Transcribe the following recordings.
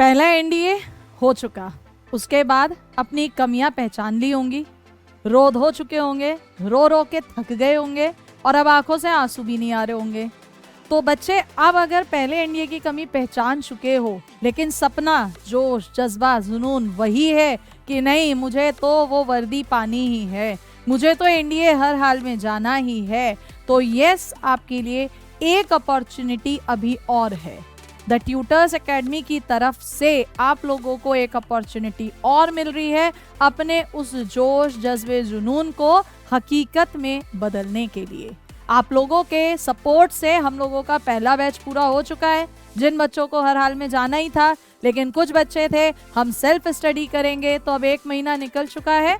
पहला एनडीए हो चुका, उसके बाद अपनी कमियां पहचान ली होंगी, रोध हो चुके होंगे, रो रो के थक गए होंगे और अब आंखों से आंसू भी नहीं आ रहे होंगे। तो बच्चे अब अगर पहले एनडीए की कमी पहचान चुके हो, लेकिन सपना, जोश, जज्बा, जुनून वही है कि नहीं मुझे तो वो वर्दी पानी ही है, मुझे तो एनडीए हर हाल में जाना ही है, तो यस, आपके लिए एक अपॉर्चुनिटी अभी और है। द ट्यूटर्स एकेडमी की तरफ से आप लोगों को एक अपॉर्चुनिटी और मिल रही है अपने उस जोश, जज्बे, जुनून को हकीकत में बदलने के लिए। आप लोगों के सपोर्ट से हम लोगों का पहला बैच पूरा हो चुका है। जिन बच्चों को हर हाल में जाना ही था, लेकिन कुछ बच्चे थे हम सेल्फ स्टडी करेंगे, तो अब 1 महीना निकल चुका है।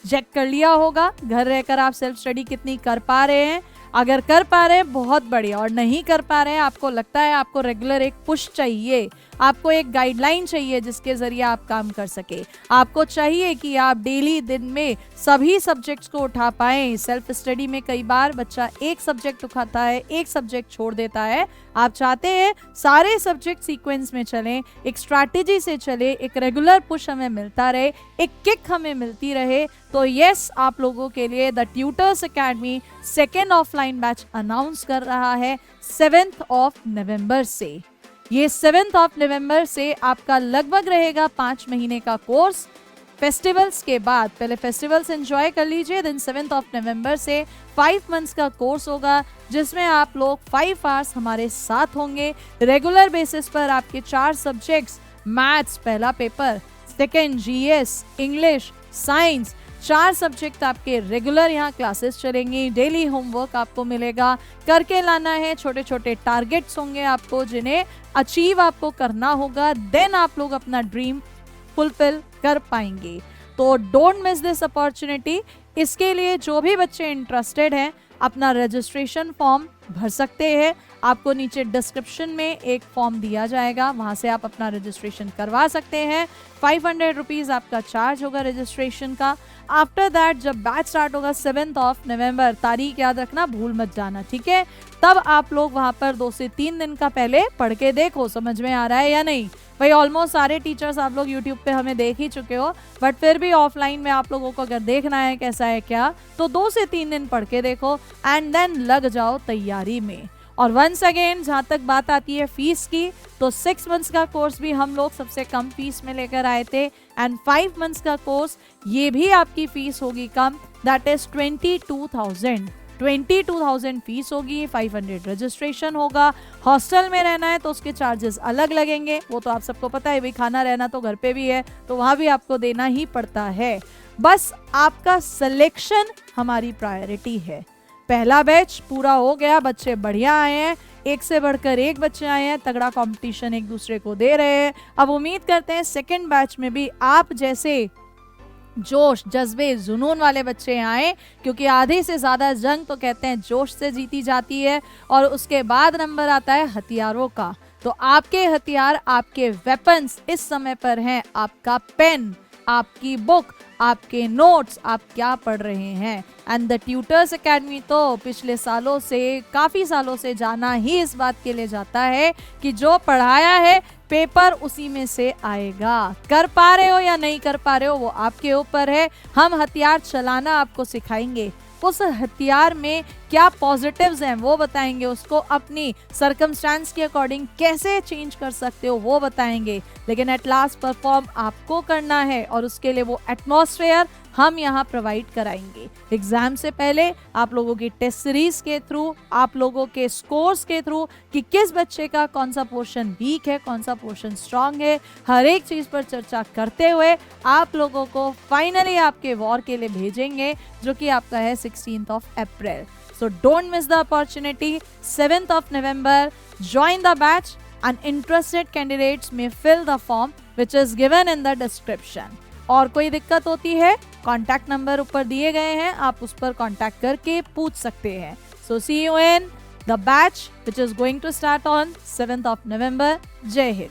चेक कर लिया होगा घर रहकर आप सेल्फ स्टडी कितनी कर पा रहे हैं। अगर कर पा रहे हैं बहुत बढ़िया, और नहीं कर पा रहे हैं, आपको लगता है आपको रेगुलर एक पुश चाहिए, आपको एक गाइडलाइन चाहिए जिसके जरिए आप काम कर सके, आपको चाहिए कि आप डेली दिन में सभी सब्जेक्ट्स को उठा पाएं। सेल्फ स्टडी में कई बार बच्चा एक सब्जेक्ट उठाता है, एक सब्जेक्ट छोड़ देता है। आप चाहते हैं सारे सब्जेक्ट सीक्वेंस में चलें, एक स्ट्रैटेजी से चले, एक रेगुलर पुश हमें मिलता रहे, एक किक हमें मिलती रहे, तो यस, आप लोगों के लिए the tutors academy second offline batch announce कर रहा है 7 नवंबर से। ये 7 नवंबर से आपका लगभग रहेगा 5 महीने का कोर्स। फेस्टिवल्स के बाद, पहले फेस्टिवल्स एंजॉय कर लीजिए, देन 7 नवंबर से 5 मंथ्स का कोर्स होगा जिसमें आप लोग 5 आवर्स हमारे साथ होंगे। रेगुलर बेसिस पर आपके 4 सब्जेक्ट्स, मैथ्स पहला paper, second GS, English, science, 4 subject आपके रेगुलर यहाँ क्लासेस चलेंगी। डेली होमवर्क आपको मिलेगा, करके लाना है, छोटे छोटे टारगेट्स होंगे आपको जिन्हें अचीव आपको करना होगा, देन आप लोग अपना ड्रीम फुलफिल कर पाएंगे। तो डोंट मिस दिस अपॉर्चुनिटी। इसके लिए जो भी बच्चे इंटरेस्टेड हैं अपना रजिस्ट्रेशन फॉर्म भर सकते हैं। आपको नीचे डिस्क्रिप्शन में एक फॉर्म दिया जाएगा, वहां से आप अपना रजिस्ट्रेशन करवा सकते हैं। 500 रुपीज आपका चार्ज होगा रजिस्ट्रेशन का। आफ्टर दैट जब बैच स्टार्ट होगा 7 नवंबर, तारीख याद रखना, भूल मत जाना, ठीक है। तब आप लोग वहां पर 2 से 3 दिन का पहले पढ़ के देखो समझ में आ रहा है या नहीं। भाई ऑलमोस्ट सारे टीचर्स आप लोग यूट्यूब पे हमें देख ही चुके हो, बट फिर भी ऑफलाइन में आप लोगों को अगर देखना है कैसा है क्या, तो 2 से 3 दिन पढ़ के देखो एंड देन लग जाओ तैयारी में। और वंस अगेन जहाँ तक बात आती है फीस की, तो 6 मंथ्स का कोर्स भी हम लोग सबसे कम फीस में लेकर आए थे, एंड 5 मंथ्स का कोर्स ये भी आपकी फीस होगी कम, दैट इज 22,000 फीस होगी। 500 रजिस्ट्रेशन होगा। हॉस्टल में रहना है तो उसके चार्जेस अलग लगेंगे, वो तो आप सबको पता है, भाई खाना रहना तो घर पे भी है, तो वहाँ भी आपको देना ही पड़ता है। बस आपका सिलेक्शन हमारी प्रायोरिटी है। पहला बैच पूरा हो गया, बच्चे बढ़िया आए हैं, एक से बढ़कर एक बच्चे आए हैं, तगड़ा कंपटीशन एक दूसरे को दे रहे हैं। अब उम्मीद करते हैं सेकंड बैच में भी आप जैसे जोश, जज्बे, जुनून वाले बच्चे आए, क्योंकि आधे से ज्यादा जंग तो कहते हैं जोश से जीती जाती है, और उसके बाद नंबर आता है हथियारों का। तो आपके हथियार, आपके वेपन्स इस समय पर हैं आपका पेन, आपकी बुक, आपके नोट्स, आप क्या पढ़ रहे हैं। एंड द ट्यूटर्स एकेडमी तो पिछले सालों से, काफी सालों से जाना ही इस बात के लिए जाता है कि जो पढ़ाया है पेपर उसी में से आएगा। कर पा रहे हो या नहीं कर पा रहे हो वो आपके ऊपर है। हम हथियार चलाना आपको सिखाएंगे, उस हथियार में क्या पॉजिटिव्स हैं वो बताएंगे, उसको अपनी सर्कमस्टेंस के अकॉर्डिंग कैसे चेंज कर सकते हो वो बताएंगे, लेकिन एट लास्ट परफॉर्म आपको करना है, और उसके लिए वो एटमॉस्फेयर हम यहाँ प्रोवाइड कराएंगे। एग्जाम से पहले आप लोगों की टेस्ट सीरीज के थ्रू, आप लोगों के स्कोर्स के थ्रू कि किस बच्चे का कौन सा पोर्शन वीक है, कौन सा पोर्शन स्ट्रांग है, हर एक चीज पर चर्चा करते हुए आप लोगों को फाइनली आपके वॉर के लिए भेजेंगे, जो कि आपका है 16 अप्रैल। So don't miss the opportunity. 7 November, join the batch, and interested candidates may fill the form which is given in the description. और कोई दिक्कत होती है, कॉन्टैक्ट नंबर ऊपर दिए गए हैं, आप उस पर कॉन्टैक्ट करके पूछ सकते हैं। So see you in the batch which is going to start on 7 November. जय हिंद।